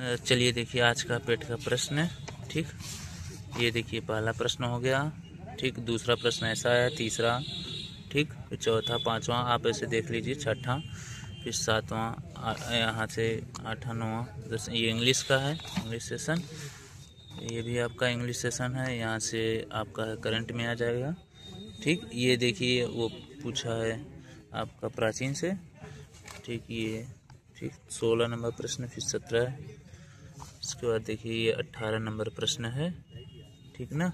चलिए देखिए आज का पेट का प्रश्न, ठीक। ये देखिए पहला प्रश्न हो गया, ठीक। दूसरा प्रश्न ऐसा है, तीसरा, ठीक। फिर चौथा, पांचवा आप ऐसे देख लीजिए, छठा, फिर सातवां, यहाँ से आठवां, नौवां, दस। ये इंग्लिश का है, इंग्लिश सेशन। ये भी आपका इंग्लिश सेशन है, यहाँ से आपका करंट में आ जाएगा, ठीक। ये देखिए वो पूछा है आपका प्राचीन से, ठीक। ये ठीक 16 नंबर प्रश्न, फिर 17, इसके बाद देखिए ये 18 नंबर प्रश्न है, ठीक ना।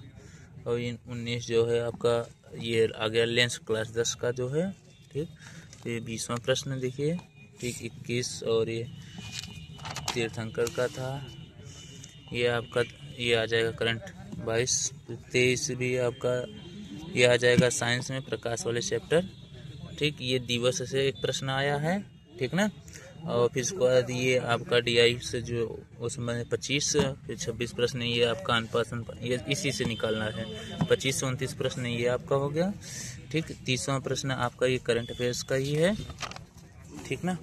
और इन 19 जो है आपका ये आ गया लेंस क्लास 10 का जो है, ठीक। फिर 20वां प्रश्न देखिए, ठीक। 21 और ये तीर्थंकर का था, ये आपका ये आ जाएगा करंट 22। 23 भी आपका ये आ जाएगा साइंस में प्रकाश वाले चैप्टर, ठीक। ये दिवस से एक प्रश्न आया है, ठीक ना। और फिर उसके बाद ये आपका डीआई से जो उसमें 25, फिर 26 प्रश्न ये आपका अनपासन, ये इसी से निकालना है। 25 से 29 प्रश्न ये आपका हो गया, ठीक। 30वां प्रश्न आपका ये करंट अफेयर्स का ही है, ठीक ना।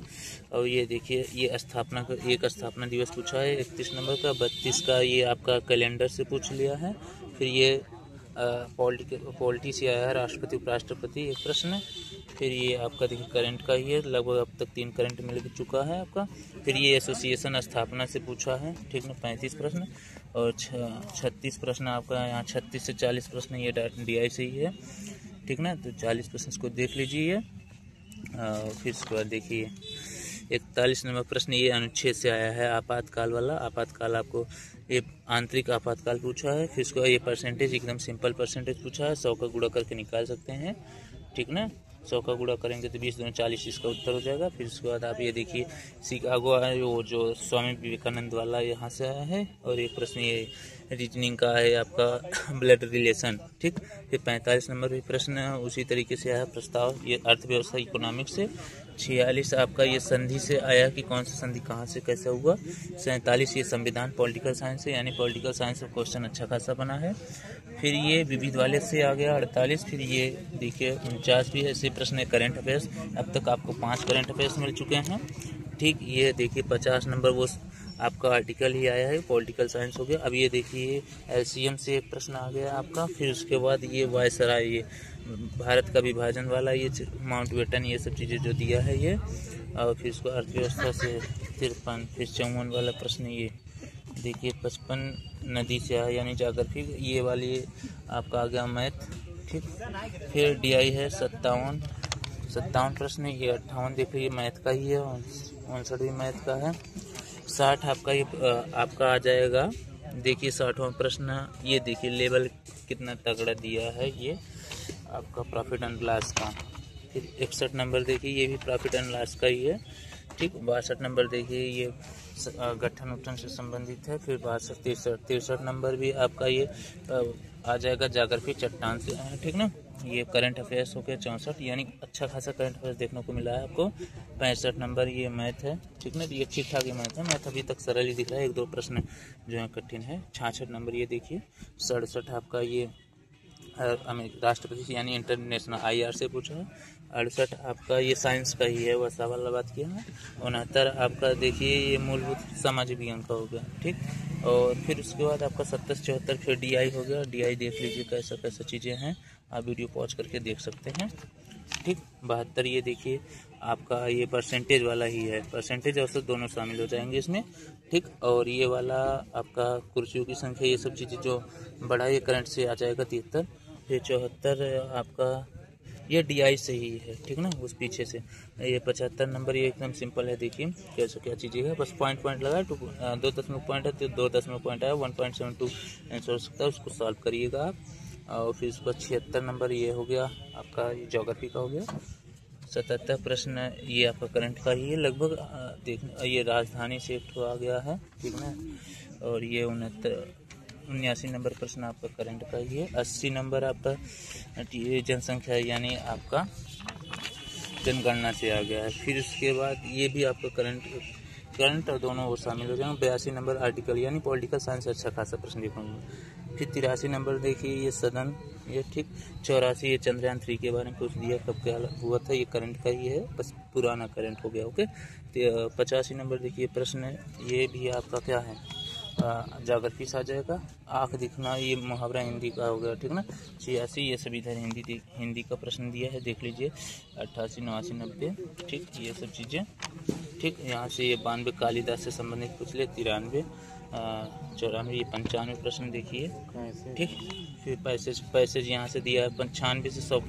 और ये देखिए ये स्थापना का एक स्थापना दिवस पूछा है 31 नंबर का। 32 का ये आपका कैलेंडर से पूछ लिया है। फिर ये पॉलिटी से आया है, राष्ट्रपति उपराष्ट्रपति एक प्रश्न। फिर ये आपका देखिए करंट का ही है, लगभग अब तक 3 करंट मिल चुका है आपका। फिर ये एसोसिएशन स्थापना से पूछा है, ठीक ना, 35 प्रश्न। और 36 प्रश्न आपका यहाँ 36 से 40 प्रश्न ये डीआई से ही है, ठीक ना। तो 40 प्रश्न इसको देख लीजिए। फिर उसके बाद देखिए 41 नंबर प्रश्न ये अनुच्छेद से आया है, आपातकाल वाला। आपातकाल आपको ये आंतरिक आपातकाल पूछा है। फिर उसको ये परसेंटेज एकदम सिंपल परसेंटेज पूछा है, 100 का गुणा करके निकाल सकते हैं, ठीक ना। 100 का गुणा करेंगे तो 20 दूनी 40, इसका उत्तर हो जाएगा। फिर उसके बाद आप ये देखिए शिकागो है वो जो स्वामी विवेकानंद वाला यहाँ से आया है। और एक प्रश्न ये रीजनिंग का है आपका ब्लड रिलेशन, ठीक। फिर 45 नंबर भी प्रश्न उसी तरीके से आया प्रस्ताव, ये अर्थव्यवस्था इकोनॉमिक्स से। 46 आपका ये संधि से आया कि कौन सा संधि कहाँ से कैसे हुआ। 47 ये संविधान पॉलिटिकल साइंस से, यानी पॉलिटिकल साइंस का क्वेश्चन अच्छा खासा बना है। फिर ये विविध वाले से आ गया 48। फिर ये देखिए 49 भी ऐसे प्रश्न है करंट अफेयर्स। अब तक आपको 5 करंट अफेयर्स मिल चुके हैं, ठीक। ये देखिए 50 नंबर वो आपका आर्टिकल ही आया है, पॉलिटिकल साइंस हो गया। अब ये देखिए एलसीएम से एक प्रश्न आ गया आपका। फिर उसके बाद ये वायसराय, ये भारत का विभाजन वाला, ये माउंट बेटन, ये सब चीज़ें जो दिया है ये। और फिर उसको अर्थव्यवस्था से 53। फिर 54 वाला प्रश्न ये देखिए 55 नदी से आया, यानी जाग्रफी, ये वाली आपका आ गया मैथ, ठीक। फिर डीआई है 57 प्रश्न, ये 58 देखिए मैथ का ही है। 59 भी मैथ का है। 60 आपका ये आपका आ जाएगा, देखिए 60वां प्रश्न ये देखिए लेवल कितना तगड़ा दिया है ये आपका प्रॉफिट एंड लॉस का। फिर 61 नंबर देखिए ये भी प्रॉफिट एंड लॉस का ही है, ठीक। 62 नंबर देखिए ये गठन उत्थान से संबंधित है। फिर 62, 63 नंबर भी आपका ये आ जाएगा जाग्रफी चट्टान से, ठीक ना। ये करंट अफेयर्स हो गया 64, यानी अच्छा खासा करंट अफेयर्स देखने को मिला है आपको। 65 नंबर ये मैथ है, ठीक ना। ये ठीक ठाक ही मैथ है, मैथ अभी तक सरल ही दिख रहा है, 1-2 प्रश्न जो है कठिन है। 66 नंबर ये देखिए। 67 आपका ये राष्ट्रपति यानी इंटरनेशनल आईआर से पूछा है। 68 आपका ये साइंस का ही है, वैसा वाला बात किया है। 69 आपका देखिए ये मूलभूत सामाजिक विज्ञान का हो गया, ठीक। और फिर उसके बाद आपका 70 74 फिर डीआई हो गया। डीआई देख लीजिए कैसा कैसा चीज़ें हैं, आप वीडियो पॉज करके देख सकते हैं, ठीक। 72 ये देखिए आपका ये परसेंटेज वाला ही है, परसेंटेज औसत दोनों शामिल हो जाएंगे इसमें, ठीक। और ये वाला आपका कुर्सियों की संख्या, ये सब चीज़ें जो बड़ा ये करंट से आ जाएगा 73। फिर 74 आपका ये डीआई से ही है, ठीक ना, उस पीछे से। ये 75 नंबर ये एकदम सिंपल है, देखिए कैसे क्या चीज़ें है, बस पॉइंट लगा 2 दशमलव पॉइंट है तो 2 दशमलव पॉइंट है, 1.72 आंसर हो सकता है, उसको सॉल्व करिएगा आप। और फिर उसका 76 नंबर ये हो गया आपका ये ज्योग्राफी का हो गया। 77 प्रश्न ये आपका करंट का ही है लगभग, देखने ये राजधानी से एक आ गया है, ठीक ना। और ये 79 नंबर प्रश्न आपका करंट का ही है। 80 नंबर आपका जनसंख्या यानी आपका जनगणना से आ गया है। फिर उसके बाद ये भी आपका करंट और दोनों वो शामिल हो जाएंगे। 82 नंबर आर्टिकल यानी पॉलिटिकल साइंस, अच्छा खासा प्रश्न देखने को। फिर 83 नंबर देखिए ये सदन ये ठीक। 84 ये चंद्रयान 3 के बारे में पूछ दिया, कब क्या हुआ था, ये करंट का ही है, बस पुराना करंट हो गया। ओके। 85 नंबर देखिए प्रश्न है, ये भी आपका क्या है, जागृति से आ जाएगा। आँख दिखना ये मुहावरा हिंदी का हो गया, ठीक ना। 86 ये सभी इधर हिंदी का प्रश्न दिया है, देख लीजिए। 88, 89, 90, ठीक, ये सब चीज़ें, ठीक। यहाँ से ये 92 कालिदास से संबंधित पूछ ले। 93, 94, ये 95 प्रश्न देखिए, ठीक। फिर पैसेज यहाँ से दिया है 95 से 100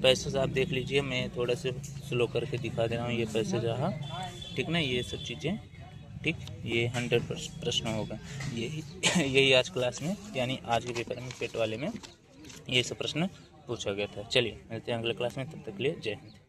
पैसेज आप देख लीजिए, मैं थोड़ा से स्लो करके दिखा दे रहा हूँ। ये पैसेज रहा, ठीक ना, ये सब चीज़ें, ठीक। ये 100 प्रश्न होगा। यही आज क्लास में, यानी आज के पेपर में पेट वाले में ये सब प्रश्न पूछा गया था। चलिए मिलते हैं अगले क्लास में, तब तक के लिए जय हिंद।